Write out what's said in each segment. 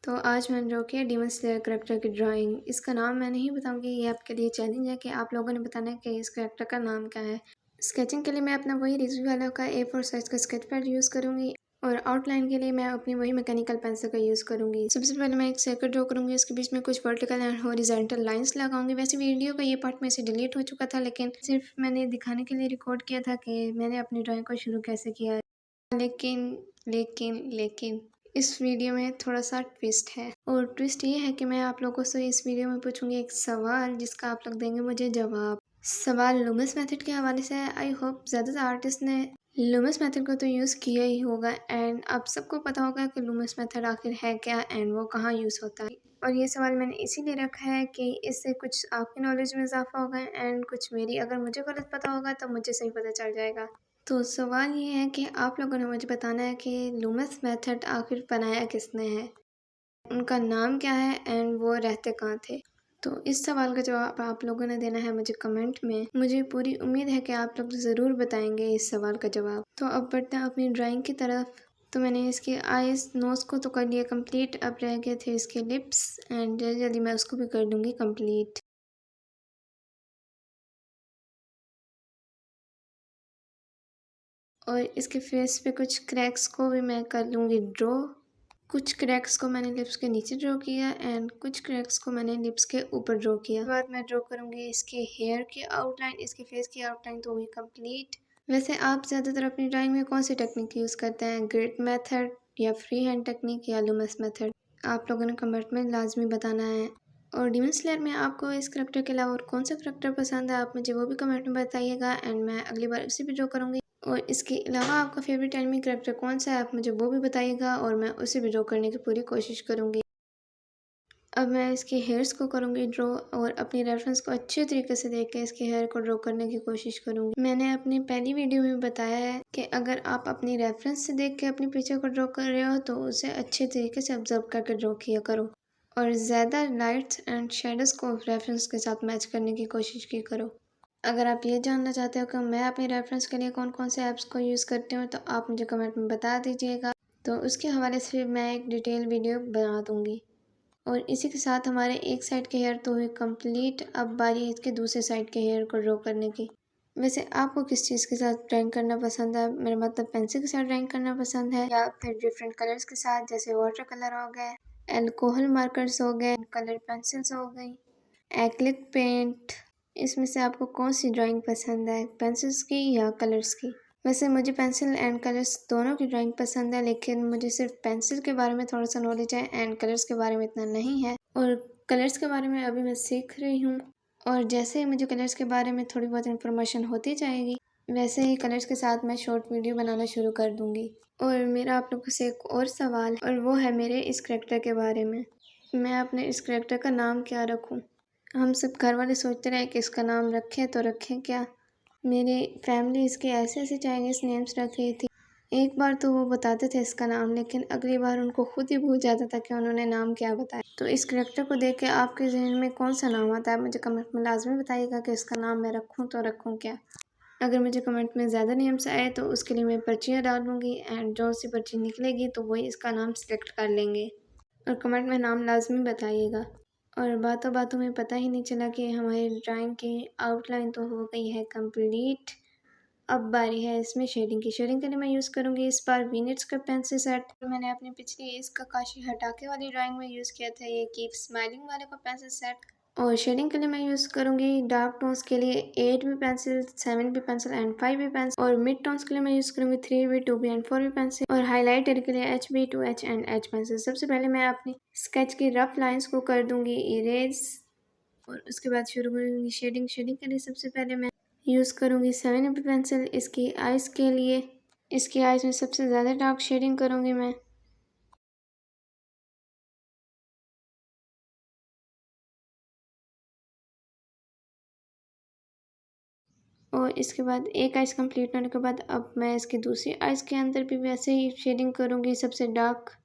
तो आज मैंने ड्रॉ किया डीमन स्लेयर करैक्टर की ड्राइंग। इसका नाम मैं नहीं बताऊंगी, ये आपके लिए चैलेंज है कि आप लोगों ने बताना है कि इस करैक्टर का नाम क्या है। स्केचिंग के लिए मैं अपना वही रिजवी वाला का A4 साइज का स्केच पैड यूज़ करूंगी और आउटलाइन के लिए मैं अपनी वही मैकेनिकल पेंसिल का यूज़ करूंगी। सबसे पहले मैं एक सर्कल ड्रॉ करूंगी, इसके बीच में कुछ वर्टिकल एंड हॉरिजॉन्टल लाइंस लगाऊंगी। वैसे वीडियो का ये पार्ट में से डिलीट हो चुका था, लेकिन सिर्फ मैंने दिखाने के लिए रिकॉर्ड किया था कि मैंने अपनी ड्राइंग को शुरू कैसे किया। लेकिन इस वीडियो में थोड़ा सा ट्विस्ट है, और ट्विस्ट ये है कि मैं आप लोगों से इस वीडियो में पूछूंगी एक सवाल जिसका आप लोग देंगे मुझे जवाब। सवाल लूमस मेथड के हवाले से है। आई होप ज़्यादातर आर्टिस्ट ने लूमस मेथड को तो यूज़ किया ही होगा, एंड आप सबको पता होगा कि लूमस मेथड आखिर है क्या एंड वो कहाँ यूज़ होता है। और ये सवाल मैंने इसीलिए रखा है कि इससे कुछ आपकी नॉलेज में इजाफा होगा एंड कुछ मेरी। अगर मुझे गलत पता होगा तो मुझे सही पता चल जाएगा। तो सवाल ये है कि आप लोगों ने मुझे बताना है कि लूमस मेथड आखिर बनाया किसने है, उनका नाम क्या है एंड वो रहते कहाँ थे। तो इस सवाल का जवाब आप लोगों ने देना है मुझे कमेंट में। मुझे पूरी उम्मीद है कि आप लोग ज़रूर बताएंगे इस सवाल का जवाब। तो अब बढ़ते हैं अपनी ड्राइंग की तरफ। तो मैंने इसके आईज नोज को तो कर लिया कंप्लीट, अब रह गए थे इसके लिप्स एंड जल्दी जल्दी मैं उसको भी कर दूँगी कंप्लीट। और इसके फेस पे कुछ क्रैक्स को भी मैं कर लूँगी ड्रॉ। कुछ क्रैक्स को मैंने लिप्स के नीचे ड्रॉ किया एंड कुछ क्रैक्स को मैंने लिप्स के ऊपर ड्रॉ किया। उसके बाद मैं ड्रॉ करूँगी इसके हेयर की आउटलाइन, इसके फेस की आउटलाइन तो हुई कंप्लीट। वैसे आप ज़्यादातर अपनी ड्राइंग में कौन सी टेक्निक यूज़ करते हैं, ग्रिड मेथड या फ्री हैंड टेक्निक या लूमस मेथड? आप लोगों ने कमेंट में लाजमी बताना है। और डीमन स्लेयर में आपको इस करैक्टर के अलावा और कौन सा करैक्टर पसंद है, आप मुझे वो भी कमेंट में बताइएगा एंड मैं अगली बार उसे भी ड्रॉ करूँगी। और इसके अलावा आपका फेवरेट एनिमी करैक्टर कौन सा है, आप मुझे वो भी बताइएगा और मैं उसे भी ड्रॉ करने की पूरी कोशिश करूँगी। अब मैं इसके हेयर्स को करूँगी ड्रॉ और अपनी रेफरेंस को अच्छे तरीके से देख के इसके हेयर को ड्रॉ करने की कोशिश करूँगी। मैंने अपनी पहली वीडियो में बताया है कि अगर आप अपनी रेफरेंस से देख के अपनी पिक्चर को ड्रॉ कर रहे हो तो उसे अच्छे तरीके से ऑब्जर्व करके ड्रॉ किया करो और ज़्यादा लाइट्स एंड शेडोज़ को रेफरेंस के साथ मैच करने की कोशिश की करो। अगर आप ये जानना चाहते हो कि मैं अपने रेफरेंस के लिए कौन कौन से ऐप्स को यूज़ करती हूँ तो आप मुझे कमेंट में बता दीजिएगा, तो उसके हवाले से मैं एक डिटेल वीडियो बना दूँगी। और इसी के साथ हमारे एक साइड के हेयर तो हुए कंप्लीट। अब बारी है इसके दूसरे साइड के हेयर को ड्रॉ करने की। वैसे आपको किस चीज़ के साथ ड्राइंग करना पसंद है, मेरा मतलब पेंसिल के साथ ड्राइंग करना पसंद है या फिर डिफरेंट कलर्स के साथ, जैसे वाटर कलर हो गए, एल्कोहल मार्कर्स हो गए, कलर पेंसिल्स हो गई, एक्रिलिक पेंट? इसमें से आपको कौन सी ड्राइंग पसंद है, पेंसिल्स की या कलर्स की? वैसे मुझे पेंसिल एंड कलर्स दोनों की ड्राइंग पसंद है, लेकिन मुझे सिर्फ पेंसिल के बारे में थोड़ा सा नॉलेज है एंड कलर्स के बारे में इतना नहीं है। और कलर्स के बारे में अभी मैं सीख रही हूँ, और जैसे ही मुझे कलर्स के बारे में थोड़ी बहुत इन्फॉर्मेशन होती जाएगी वैसे ही कलर्स के साथ मैं शॉर्ट वीडियो बनाना शुरू कर दूँगी। और मेरा आप लोगों से एक और सवाल, और वो है मेरे इस करैक्टर के बारे में। मैं अपने इस करैक्टर का नाम क्या रखूँ? हम सब घर वाले सोचते रहे कि इसका नाम रखें तो रखें क्या। मेरी फैमिली इसके ऐसे ऐसे चाइनीज़ नेम्स रख रही थी। एक बार तो वो बताते थे इसका नाम, लेकिन अगली बार उनको खुद ही भूल जाता था कि उन्होंने नाम क्या बताया। तो इस करैक्टर को देख के आपके जहन में कौन सा नाम आता है, मुझे कमेंट में लाजमी बताइएगा कि इसका नाम मैं रखूँ तो रखूँ क्या। अगर मुझे कमेंट में ज़्यादा नेम्स आए तो उसके लिए मैं पर्चियाँ डालूँगी एंड जो सी पर्ची निकलेगी तो वही इसका नाम सेलेक्ट कर लेंगे। और कमेंट में नाम लाजमी बताइएगा। और बातों बातों में पता ही नहीं चला कि हमारी ड्राइंग की आउटलाइन तो हो गई है कंप्लीट। अब बारी है इसमें शेडिंग की। शेडिंग के लिए मैं यूज़ करूँगी इस बार वीनिट्स का पेंसिल सेट। मैंने अपनी पिछली इस ककाशी हटाके वाली ड्राइंग में यूज़ किया था ये कीप स्माइलिंग वाले का पेंसिल सेट। और शेडिंग के लिए मैं यूज़ करूँगी डार्क टोन्स के लिए 8B pencil, 7B pencil and 5B pencil. और मिड टोन्स के लिए मैं यूज़ करूँगी 3B, 2B and 4B pencil. और हाईलाइटर के लिए HB, 2H and H pencil. सबसे पहले मैं अपनी स्केच की रफ लाइंस को कर दूँगी इरेज, और उसके बाद शुरू करूँगी शेडिंग। शेडिंग के लिए सबसे पहले मैं यूज़ करूँगी 7B पेंसिल इसकी आइज़ के लिए। इसकी आइज़ में सबसे ज़्यादा डार्क शेडिंग करूँगी मैं। और इसके बाद एक आइज़ कंप्लीट होने के बाद अब मैं इसकी दूसरी आइज़ के अंदर भी वैसे ही शेडिंग करूँगी सबसे डार्क।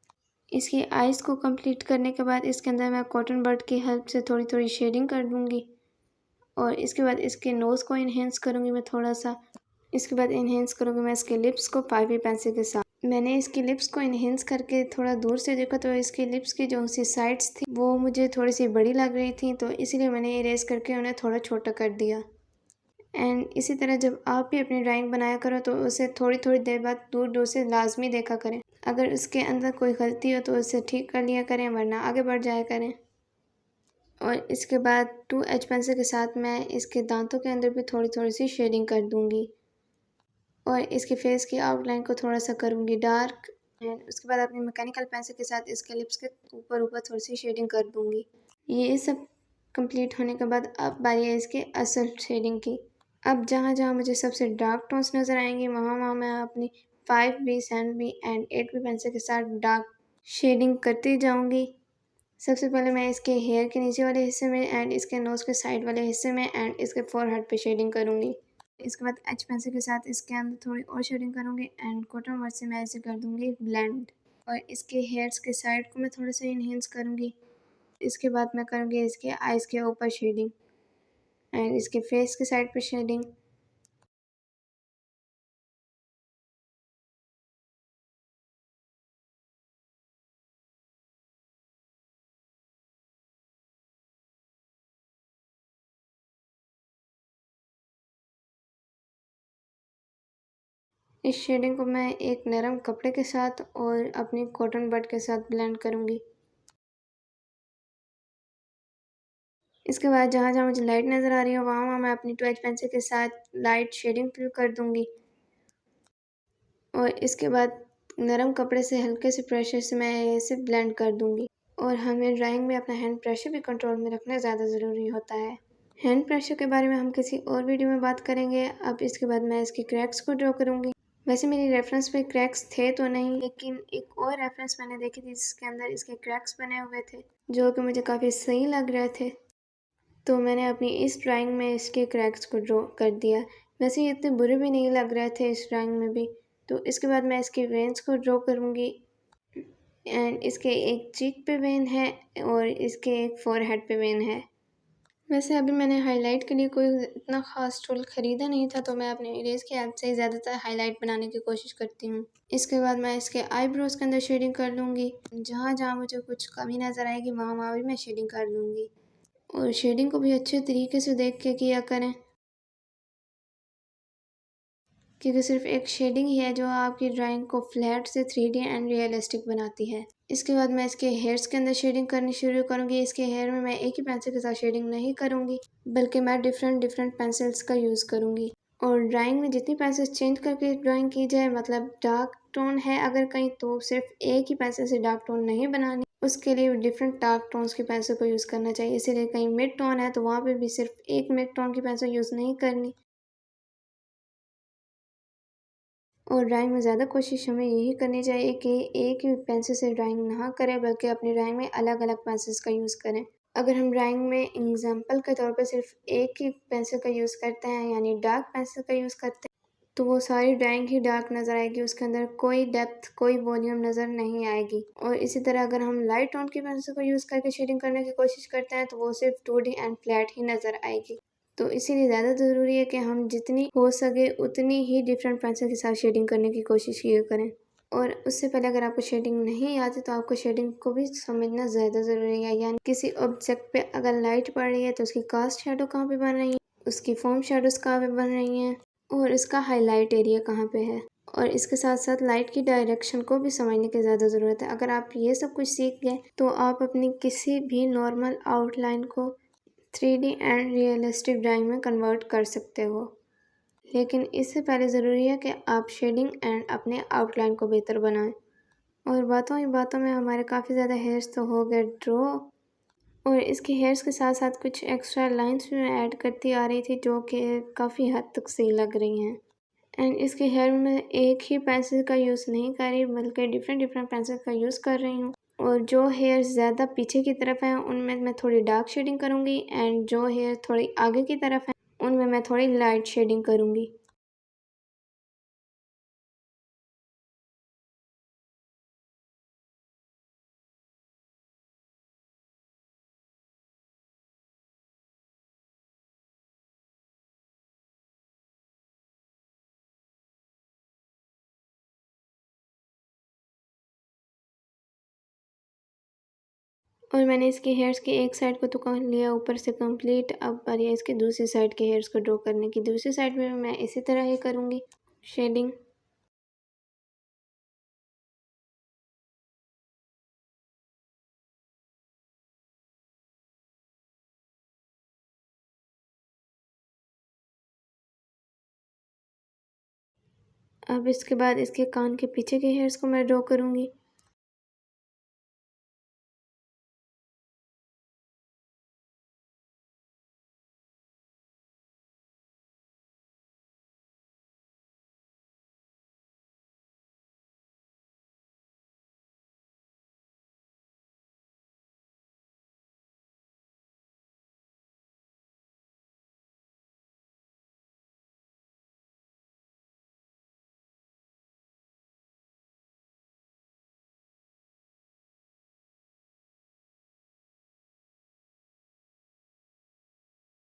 इसकी आइज़ को कंप्लीट करने के बाद इसके अंदर मैं कॉटन बड की हेल्प से थोड़ी थोड़ी शेडिंग कर दूँगी। और इसके बाद इसके नोज़ को इन्हेंस करूँगी मैं थोड़ा सा। इसके बाद इन्हेंस करूँगी मैं इसके लिप्स को 5B पेंसिल के साथ। मैंने इसकी लिप्स को इन्हेंस करके थोड़ा दूर से देखा तो इसकी लिप्स की जो सी साइड्स थी वो मुझे थोड़ी सी बड़ी लग रही थी, तो इसीलिए मैंने इरेज करके उन्हें थोड़ा छोटा कर दिया। एंड इसी तरह जब आप भी अपनी ड्राइंग बनाया करो तो उसे थोड़ी थोड़ी देर बाद दूर दूर से लाजमी देखा करें। अगर उसके अंदर कोई गलती हो तो उसे ठीक कर लिया करें, वरना आगे बढ़ जाया करें। और इसके बाद 2H पेंसिल के साथ मैं इसके दांतों के अंदर भी थोड़ी थोड़ी सी शेडिंग कर दूंगी और इसके फेस की आउटलाइन को थोड़ा सा करूंगी डार्क। एंड उसके बाद अपनी मैकेनिकल पेंसिल के साथ इसके लिप्स के ऊपर ऊपर थोड़ी सी शेडिंग कर दूंगी। ये सब कंप्लीट होने के बाद अब बारी है इसके असल शेडिंग की। अब जहाँ जहाँ मुझे सबसे डार्क टोन्स नज़र आएंगे वहाँ वहाँ मैं अपनी 5B 7B and 8B pencil के साथ डार्क शेडिंग करती जाऊँगी। सबसे पहले मैं इसके हेयर के नीचे वाले हिस्से में एंड इसके नोज़ के साइड वाले हिस्से में एंड इसके फोरहेड पे शेडिंग करूँगी। इसके बाद एच पेंसिल के साथ इसके अंदर थोड़ी और शेडिंग करूँगी एंड कॉटन वर्ड से मैं इसे कर दूँगी ब्लेंड। और इसके हेयर्स के साइड को मैं थोड़ा सा इन्हेंस करूँगी। इसके बाद मैं करूँगी इसके आइज़ के ऊपर शेडिंग एंड इसके फेस के साइड पे शेडिंग। इस शेडिंग को मैं एक नरम कपड़े के साथ और अपनी कॉटन बड के साथ ब्लेंड करूँगी। इसके बाद जहाँ जहाँ मुझे लाइट नज़र आ रही है वहाँ वहाँ मैं अपनी 2H पेंसिल के साथ लाइट शेडिंग फिल कर दूँगी। और इसके बाद नरम कपड़े से हल्के से प्रेशर से मैं इसे ब्लेंड कर दूँगी। और हमें ड्राइंग में अपना हैंड प्रेशर भी कंट्रोल में रखना ज़्यादा ज़रूरी होता है। हैंड प्रेशर के बारे में हम किसी और वीडियो में बात करेंगे। अब इसके बाद मैं इसके क्रैक्स को ड्रॉ करूँगी। वैसे मेरी रेफरेंस पे क्रैक्स थे तो नहीं, लेकिन एक और रेफरेंस मैंने देखी थी जिसके अंदर इसके क्रैक्स बने हुए थे जो कि मुझे काफ़ी सही लग रहे थे, तो मैंने अपनी इस ड्राइंग में इसके क्रैक्स को ड्रॉ कर दिया। वैसे ये इतने बुरे भी नहीं लग रहे थे इस ड्राइंग में भी। तो इसके बाद मैं इसके वेन्स को ड्रॉ करूँगी एंड इसके एक चीक पे वेन है और इसके एक फोरहेड पे वेन है। वैसे अभी मैंने हाईलाइट के लिए कोई इतना ख़ास टूल ख़रीदा नहीं था, तो मैं अपने इरेज की हेल्प से ज़्यादातर हाईलाइट बनाने की कोशिश करती हूँ। इसके बाद मैं इसके आईब्रोज़ के अंदर शेडिंग कर लूँगी। जहाँ जहाँ मुझे कुछ कमी नज़र आएगी वहाँ वहाँ भी मैं शेडिंग कर लूँगी। और शेडिंग को भी अच्छे तरीके से देख के किया करें, क्योंकि सिर्फ एक शेडिंग ही है जो आपकी ड्राइंग को फ्लैट से 3D एंड रियलिस्टिक बनाती है। इसके बाद मैं इसके हेयर्स के अंदर शेडिंग करनी शुरू करूँगी। इसके हेयर में मैं एक ही पेंसिल के साथ शेडिंग नहीं करूँगी, बल्कि मैं डिफरेंट पेंसिल्स का यूज़ करूँगी। और ड्राइंग में जितनी पेंसिल्स चेंज करके ड्राइंग की जाए, मतलब डार्क टोन है अगर कहीं, तो सिर्फ एक ही पेंसिल से डार्क टोन नहीं बनानी, उसके लिए डिफरेंट डार्क टोन्स की पेंसिल को यूज़ करना चाहिए। इसीलिए कहीं मिड टोन है तो वहाँ पे भी सिर्फ एक मिड टोन की पेंसिल यूज़ नहीं करनी। और ड्राइंग में ज़्यादा कोशिश हमें यही करनी चाहिए कि एक ही पेंसिल से ड्राइंग ना करें, बल्कि अपनी ड्राइंग में अलग अलग पेंसिल्स का यूज़ करें। अगर हम ड्राइंग में एग्जांपल के तौर पर सिर्फ एक ही पेंसिल का यूज़ करते हैं, यानी डार्क पेंसिल का यूज़ करते हैं, तो वो सारी ड्राइंग ही डार्क नज़र आएगी, उसके अंदर कोई डेप्थ कोई वॉल्यूम नज़र नहीं आएगी। और इसी तरह अगर हम लाइट टोन की पेंसिल को यूज़ करके शेडिंग करने की कोशिश करते हैं तो वो सिर्फ 2D एंड फ्लैट ही नज़र आएगी। तो इसीलिए ज़्यादा ज़रूरी है कि हम जितनी हो सके उतनी ही डिफरेंट पेंसिल के साथ शेडिंग करने की कोशिश किया करें। और उससे पहले अगर आपको शेडिंग नहीं आती तो आपको शेडिंग को भी समझना ज़्यादा ज़रूरी है। यानी किसी ऑब्जेक्ट पे अगर लाइट पड़ रही है तो उसकी कास्ट शेडो कहाँ पे बन रही है, उसकी फॉर्म शेडोज़ कहाँ पे बन रही हैं और इसका हाईलाइट एरिया कहाँ पे है। और इसके साथ साथ लाइट की डायरेक्शन को भी समझने की ज़्यादा ज़रूरत है। अगर आप ये सब कुछ सीख गए तो आप अपनी किसी भी नॉर्मल आउटलाइन को 3D एंड रियलिस्टिक ड्राइंग में कन्वर्ट कर सकते हो। लेकिन इससे पहले ज़रूरी है कि आप शेडिंग एंड अपने आउटलाइन को बेहतर बनाएं। और बातों ही बातों में हमारे काफ़ी ज़्यादा हेयर्स तो हो गए ड्रॉ, और इसके हेयर्स के साथ साथ कुछ एक्स्ट्रा लाइंस भी मैं ऐड करती आ रही थी जो कि काफ़ी हद तक सही लग रही हैं। एंड इसके हेयर में मैं एक ही पेंसिल का यूज़ नहीं कर रही, बल्कि डिफरेंट पेंसिल का यूज़ कर रही हूँ। और जो हेयर ज़्यादा पीछे की तरफ हैं उनमें मैं थोड़ी डार्क शेडिंग करूँगी एंड जो हेयर थोड़ी आगे की तरफ हैं उनमें मैं थोड़ी लाइट शेडिंग करूँगी। और मैंने इसके हेयर्स की एक साइड को तो कर लिया ऊपर से कंप्लीट। अब बारी है इसके दूसरी साइड के हेयर्स को ड्रॉ करने की। दूसरी साइड में मैं इसी तरह ही करूँगी शेडिंग। अब इसके बाद इसके कान के पीछे के हेयर्स को मैं ड्रॉ करूँगी।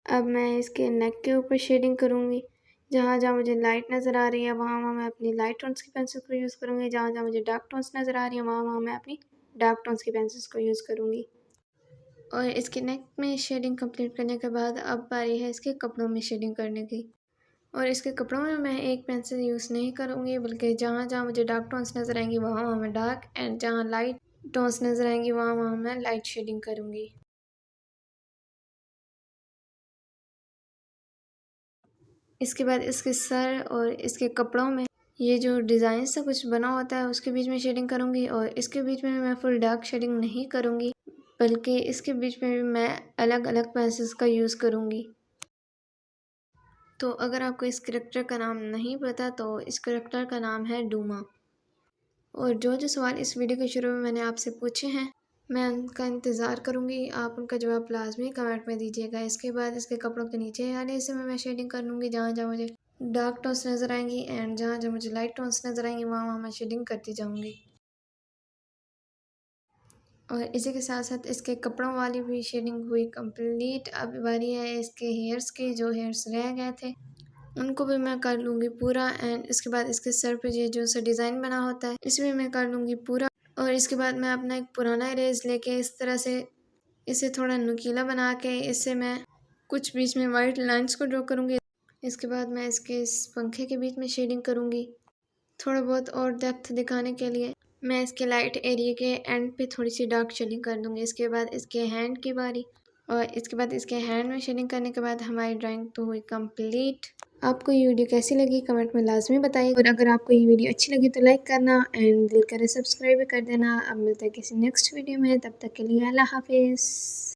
अब मैं इसके नेक के ऊपर शेडिंग करूँगी। जहाँ जहाँ मुझे लाइट नज़र आ रही है वहाँ वहाँ मैं अपनी लाइट टोन्स की पेंसिल को यूज़ करूँगी। जहाँ जहाँ मुझे डार्क टोन्स नज़र आ रही है वहाँ वहाँ मैं अपनी डार्क टोन्स की पेंसिल्स को यूज़ करूँगी। और इसके नेक में शेडिंग कंप्लीट करने के बाद अब बारी है इसके कपड़ों में शेडिंग करने की। और इसके कपड़ों में मैं एक पेंसिल यूज़ नहीं करूँगी, बल्कि जहाँ जहाँ मुझे डार्क टोन्स नज़र आएंगी वहाँ वहाँ मैं डार्क, एंड जहाँ लाइट टोन्स नज़र आएंगी वहाँ वहाँ मैं लाइट शेडिंग करूँगी। इसके बाद इसके सर और इसके कपड़ों में ये जो डिज़ाइन सा कुछ बना होता है उसके बीच में शेडिंग करूँगी। और इसके बीच में मैं फुल डार्क शेडिंग नहीं करूँगी, बल्कि इसके बीच में भी मैं अलग अलग पेंसिल्स का यूज़ करूँगी। तो अगर आपको इस करैक्टर का नाम नहीं पता तो इस करैक्टर का नाम है डूमा। और जो जो सवाल इस वीडियो के शुरू में मैंने आपसे पूछे हैं मैं उनका इंतज़ार करूँगी। आप उनका जवाब लाजमी कमेंट में दीजिएगा। इसके बाद इसके कपड़ों के नीचे वाले हिस्से में मैं शेडिंग कर लूँगी जहाँ जहाँ मुझे डार्क टोन्स नज़र आएंगी, एंड जहाँ जहाँ मुझे लाइट टोन्स नज़र आएंगी वहाँ वहाँ मैं शेडिंग करती जाऊँगी। और इसी के साथ साथ इसके कपड़ों वाली भी शेडिंग हुई कंप्लीट। अब बारी है इसके हेयर्स की। जो हेयर्स रह गए थे उनको भी मैं कर लूँगी पूरा। एंड इसके बाद इसके सर पे ये जो सा डिज़ाइन बना होता है इसमें मैं कर लूँगी पूरा। और इसके बाद मैं अपना एक पुराना इरेज लेके इस तरह से इसे थोड़ा नुकीला बना के इससे मैं कुछ बीच में वाइट लाइंस को ड्रॉ करूँगी। इसके बाद मैं इसके इस पंखे के बीच में शेडिंग करूँगी थोड़ा बहुत और डेप्थ दिखाने के लिए। मैं इसके लाइट एरिया के एंड पे थोड़ी सी डार्क शेडिंग कर दूँगी। इसके बाद इसके हैंड की बारी। और इसके बाद इसके हैंड में शेडिंग करने के बाद हमारी ड्राइंग तो हुई कंप्लीट। आपको ये वीडियो कैसी लगी कमेंट में लाजमी बताइए। और अगर आपको ये वीडियो अच्छी लगी तो लाइक करना, एंड दिल करे सब्सक्राइब भी कर देना। अब मिलते हैं किसी नेक्स्ट वीडियो में, तब तक के लिए अल्लाह हाफिज़।